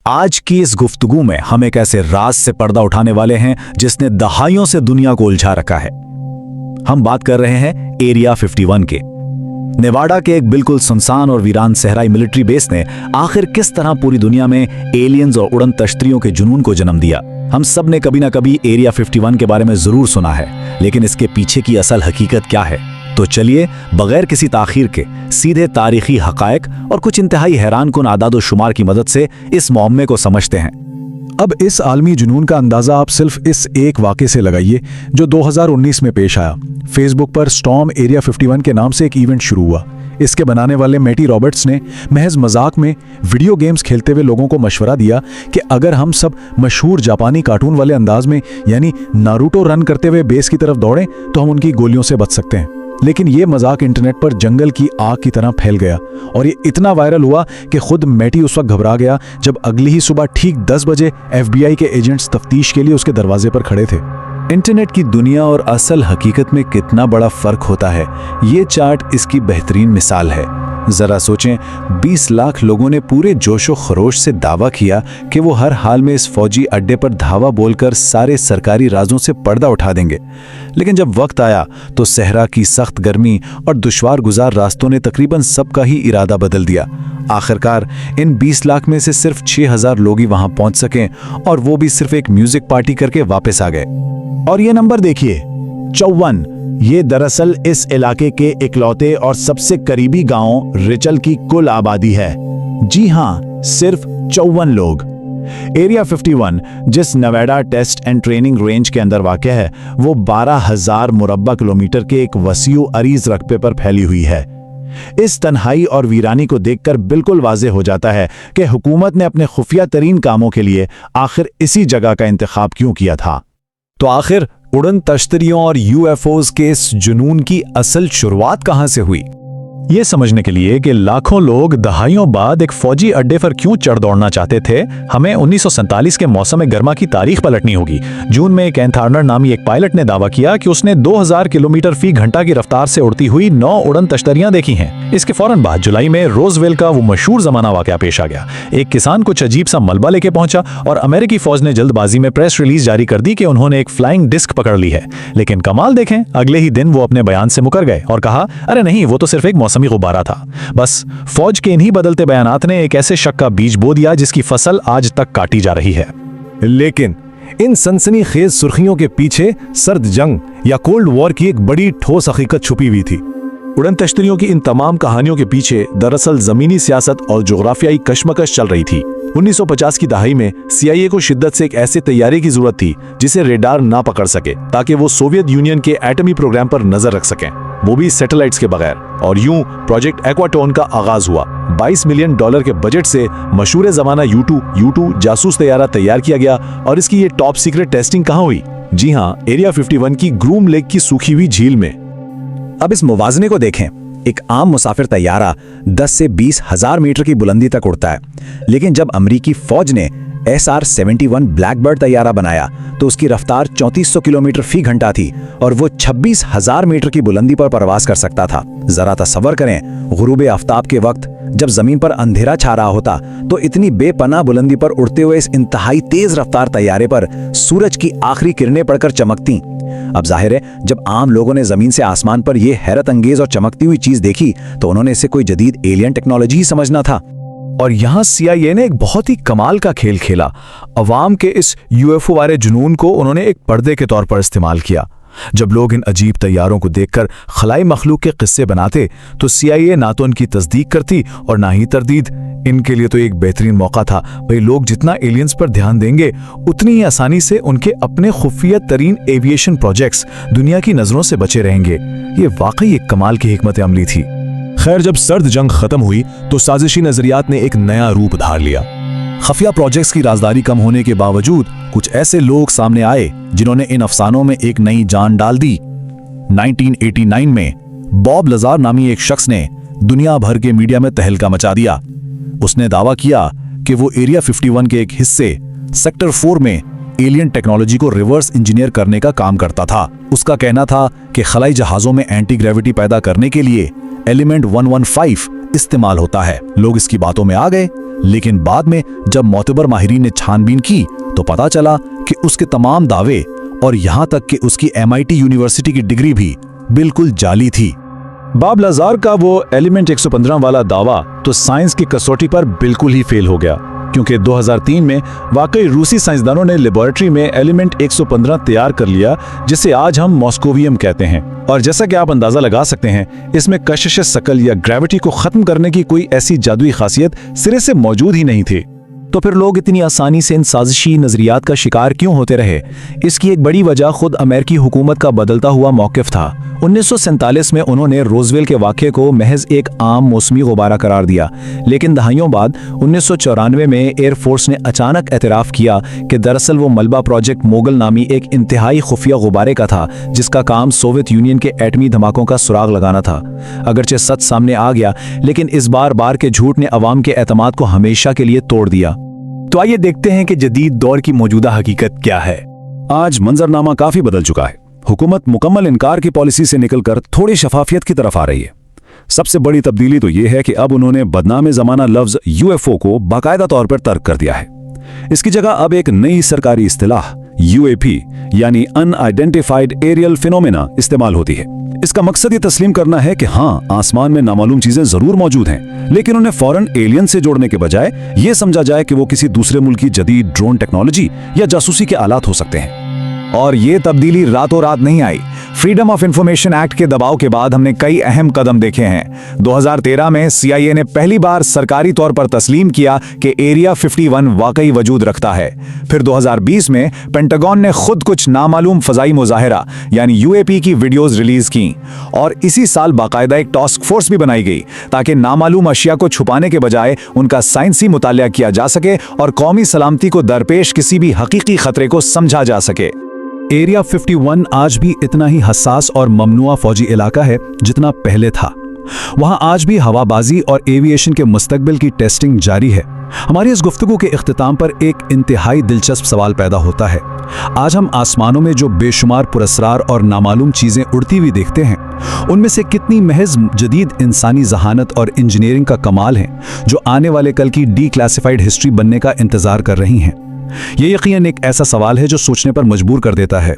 आज की इस गुफ्तगू में हम एक ऐसे राज से पर्दा उठाने वाले हैं जिसने दहाइयों से दुनिया को उलझा रखा है। हम बात कर रहे हैं एरिया 51 के। नेवाडा के एक बिल्कुल सुनसान और वीरान सहराई मिलिट्री बेस ने आखिर किस तरह पूरी दुनिया में एलियंस और उड़न तश्तरियों के जुनून को जन्म दिया। हम सब ने कभी ना कभी एरिया 51 के बारे में जरूर सुना है, लेकिन इसके पीछे की असल हकीकत क्या है? तो चलिए बगैर किसी ताखीर के सीधे तारीखी हकायक और कुछ इंतहाई हैरानकुन आदाद शुमार की मदद से इस मुअम्मे को समझते हैं। अब इस आलमी जुनून का अंदाजा आप सिर्फ इस एक वाक़े से लगाइए जो 2019 में पेश आया। फेसबुक पर स्टॉर्म एरिया 51 के नाम से एक इवेंट शुरू हुआ। इसके बनाने वाले मैटी रॉबर्ट्स ने महज मजाक में वीडियो गेम्स खेलते हुए लोगों को मशवरा दिया कि अगर हम सब मशहूर जापानी कार्टून वाले अंदाज में यानी नारुतो रन करते हुए बेस की तरफ दौड़ें तो हम उनकी गोलियों से बच सकते हैं। लेकिन ये मजाक इंटरनेट पर जंगल की आग की तरह फैल गया और ये इतना वायरल हुआ कि खुद मैटी उस वक्त घबरा गया जब अगली ही सुबह ठीक 10 बजे FBI के एजेंट्स तफ्तीश के लिए उसके दरवाजे पर खड़े थे। इंटरनेट की दुनिया और असल हकीकत में कितना बड़ा फर्क होता है, ये चार्ट इसकी बेहतरीन मिसाल है। जरा सोचें, 20 लाख लोगों ने पूरे जोशो खरोश से दावा किया कि वो हर हाल में इस फौजी अड्डे पर धावा बोलकर सारे सरकारी राजों से पर्दा उठा देंगे। लेकिन जब वक्त आया तो सहरा की सख्त गर्मी और दुश्वार गुजार रास्तों ने तकरीबन सबका ही इरादा बदल दिया। आखिरकार इन 20 लाख में से सिर्फ 6000 लोग ही वहां पहुंच सके, और वो भी सिर्फ एक म्यूजिक पार्टी करके वापस आ गए। और ये नंबर देखिए, 54। ये दरअसल इस इलाके के इकलौते और सबसे करीबी गांव रिचल की कुल आबादी है। जी हां, सिर्फ 54 लोग। एरिया 51 जिस Nevada test and training range के अंदर वाक़ है, वो 12,000 मुरब्बा किलोमीटर के एक वसीउ अरीज रकबे पर फैली हुई है। इस तन्हाई और वीरानी को देखकर बिल्कुल वाज़ेह हो जाता है कि हुकूमत ने अपने खुफिया तरीन कामों के लिए आखिर इसी जगह का इंतखाब क्यों किया था। तो आखिर उड़न तश्तरियों और UFOs के इस जुनून की असल शुरुआत कहां से हुई? ये समझने के लिए कि लाखों लोग दहाइयों बाद एक फौजी अड्डे पर क्यों चढ़ दौड़ना चाहते थे, हमें 1947 के मौसम गर्मा की तारीख पलटनी होगी। जून में केन थार्नर नामी एक पायलट ने दावा किया कि उसने 2000 किलोमीटर फी घंटा की रफ्तार से उड़ती हुई 9 उड़न तश्तरियां देखी हैं। इसके फौरन बाद जुलाई में रोजवेल का वो मशहूर जमाना वाकया पेश आ गया। एक किसान कुछ अजीब सा मलबा लेके पहुंचा और अमेरिकी फौज ने जल्दबाजी में प्रेस रिलीज जारी कर दी कि उन्होंने एक फ्लाइंग डिस्क पकड़ ली है। लेकिन कमाल देखें, अगले ही दिन वो अपने बयान से मुकर गए और कहा, अरे नहीं, वो तो सिर्फ एक मौसमी गुब्बारा था। बस फौज के इन्हीं बदलते बयानात ने एक ऐसे शक का बीज बो दिया जिसकी फसल आज तक काटी जा रही है। लेकिन इन सनसनीखेज सुर्खियों के पीछे सर्द जंग या कोल्ड वॉर की एक बड़ी ठोस हकीकत छुपी हुई थी। उड़न तश्तरियों की इन तमाम कहानियों के पीछे दरअसल जमीनी सियासत और जोग्राफियाई कशमकश चल रही थी। 1950 की दहाई में CIA को शिद्दत से एक ऐसे तैयारी की जरूरत थी जिसे रेडार ना पकड़ सके, ताकि वो सोवियत यूनियन के एटमी प्रोग्राम पर नजर रख सकें, वो भी सैटेलाइट्स के बगैर। और यूं प्रोजेक्ट एक्वाटोन का आगाज हुआ। $22 मिलियन के बजट से मशहूर जमाना U2 जासूस तैयारा तैयार किया गया। और इसकी ये टॉप सीक्रेट टेस्टिंग कहाँ हुई? जी हाँ, एरिया 51 की ग्रूम लेक की सूखी हुई झील में। अब इस मुवाजने को देखें। एक आम मुसाफिर तैयारा 10 से 20 हजार मीटर की बुलंदी तक उड़ता है, लेकिन जब अमेरिकी फौज ने SR-71 ब्लैकबर्ड तैयारा बनाया तो उसकी रफ्तार 3400 किलोमीटर फी घंटा थी और वो 26,000 मीटर की बुलंदी पर परवास कर सकता था। जरा तसव्वुर करें, गुरूब आफ्ताब के वक्त जब जमीन पर अंधेरा छा रहा होता तो इतनी बेपनाह बुलंदी पर उड़ते हुए इस इंतहाई तेज रफ्तार तैयारे पर सूरज की आखिरी किरणें पड़कर चमकती। अब जाहिर है, जब आम लोगों ने जमीन से आसमान पर यह हैरत अंगेज और चमकती हुई चीज देखी तो उन्होंने इसे कोई जदीद एलियन टेक्नोलॉजी ही समझना था। और यहां CIA ने एक बहुत ही कमाल का खेल खेला। अवाम के इस UFO वाले जुनून को उन्होंने एक पर्दे के तौर पर इस्तेमाल किया। जब लोग इन अजीब तैयारों को देखकर खलाई मखलूक के किस्से बनाते तो CIA ना तो उनकी तस्दीक करती और ना ही तरदीद। इनके लिए तो एक बेहतरीन मौका था। भाई, लोग जितना एलियंस पर ध्यान देंगे उतनी ही आसानी से उनके अपने खुफिया तरीन एविएशन प्रोजेक्ट्स दुनिया की नजरों से बचे रहेंगे। ये वाकई एक कमाल की हिकमत अमली थी। खैर, जब सर्द जंग खत्म हुई तो साजिशी नजरियात ने एक नया रूप धार लिया। खफिया प्रोजेक्ट्स की राजदारी कम होने के बावजूद कुछ ऐसे लोग सामने आए जिन्होंने इन अफसानों में एक नई जान डाल दी। 1989 में बॉब लजार नामी एक शख्स ने दुनिया भर के मीडिया में तहलका मचा दिया। उसने दावा किया कि वो एरिया 51 के एक हिस्से सेक्टर 4 में एलियन टेक्नोलॉजी को रिवर्स इंजीनियर करने का काम करता था। उसका कहना था कि खलाई जहाजों में एंटी ग्रेविटी पैदा करने के लिए एलिमेंट 115 इस्तेमाल होता है। लोग इसकी बातों में आ गए। लेकिन बाद में जब मोतबर माहिरीन ने छानबीन की तो पता चला कि उसके तमाम दावे और यहां तक कि उसकी MIT यूनिवर्सिटी की डिग्री भी बिल्कुल जाली थी। बाब लाजार का वो एलिमेंट 115 वाला दावा तो साइंस की कसौटी पर बिल्कुल ही फेल हो गया, क्योंकि 2003 में वाकई रूसी साइंसदानों ने लेबोरेटरी में एलिमेंट 115 तैयार कर लिया, जिसे आज हम मॉस्कोवियम कहते हैं। और जैसा कि आप अंदाजा लगा सकते हैं, इसमें कशिश शकल या ग्रेविटी को खत्म करने की कोई ऐसी जादुई खासियत सिरे से मौजूद ही नहीं थी। तो फिर लोग इतनी आसानी से इन साजिशी नजरियात का शिकार क्यों होते रहे? इसकी एक बड़ी वजह खुद अमेरिकी हुकूमत का बदलता हुआ मौक़िफ़ था। 1947 में उन्होंने रोजवेल के वाक़े को महज एक आम मौसमी गुब्बारा करार दिया, लेकिन दहाइयों बाद 1994 में एयरफोर्स ने अचानक एतराफ़ किया कि दरअसल वो मलबा प्रोजेक्ट मोगल नामी एक इंतहाई खुफिया गुब्बारे का था, जिसका काम सोवियत यूनियन के एटमी धमाकों का सुराग लगाना था। अगरचे सच सामने आ गया, लेकिन इस बार के झूठ ने अवाम के एतमाद को हमेशा के लिए तोड़ दिया। तो आइए देखते हैं कि जदीद दौर की मौजूदा हकीकत क्या है। आज मंजरनामा काफी बदल चुका है। हुकूमत मुकम्मल इनकार की पॉलिसी से निकलकर थोड़ी शफाफियत की तरफ आ रही है। सबसे बड़ी तब्दीली तो ये है कि अब उन्होंने बदनाम ज़माना लफ्ज UFO को बाकायदा तौर पर तर्क कर दिया है। इसकी जगह अब एक नई सरकारी इस्तिलाह UAP यानी अनआइडेंटिफाइड एरियल फिनोमेना इस्तेमाल होती है। इसका मकसद ये तस्लीम करना है कि हाँ, आसमान में नामालूम चीजें जरूर मौजूद हैं, लेकिन उन्हें फौरन एलियन से जोड़ने के बजाय ये समझा जाए कि वो किसी दूसरे मुल्क की जदीद ड्रोन टेक्नोलॉजी या जासूसी के आलात हो सकते हैं। और ये तब्दीली रातों रात नहीं आई। फ्रीडम ऑफ इंफॉर्मेशन एक्ट के दबाव के बाद हमने कई अहम कदम देखे हैं। 2013 में CIA ने पहली बार सरकारी तौर पर तस्लीम किया कि एरिया 51 वाकई वजूद रखता है। फिर 2020 में पेंटागन ने खुद कुछ नामालूम फजाई मुजाहिरा यानी UAP की वीडियोस रिलीज की, और इसी साल बाकायदा एक टास्क फोर्स भी बनाई गई ताकि नामालूम अशिया को छुपाने के बजाय उनका साइंसी मुतालिया किया जा सके और कौमी सलामती को दरपेश किसी भी हकीकी खतरे को समझा जा सके। एरिया 51 आज भी इतना ही हसास और ममनुआ फौजी इलाका है जितना पहले था। वहां आज भी हवाबाजी और एविएशन के मुस्तकबिल की टेस्टिंग जारी है। हमारी इस गुफ्तगू के इख्तिताम पर एक इंतहाई दिलचस्प सवाल पैदा होता है। आज हम आसमानों में जो बेशुमार पुरस्रार और नामालूम चीजें उड़ती हुई देखते हैं, उनमें से कितनी महज जदीद इंसानी जहानत और इंजीनियरिंग का कमाल है जो आने वाले कल की डीक्लासिफाइड हिस्ट्री बनने का इंतजार कर रही हैं? ये यकीनन एक ऐसा सवाल है जो सोचने पर मजबूर कर देता है।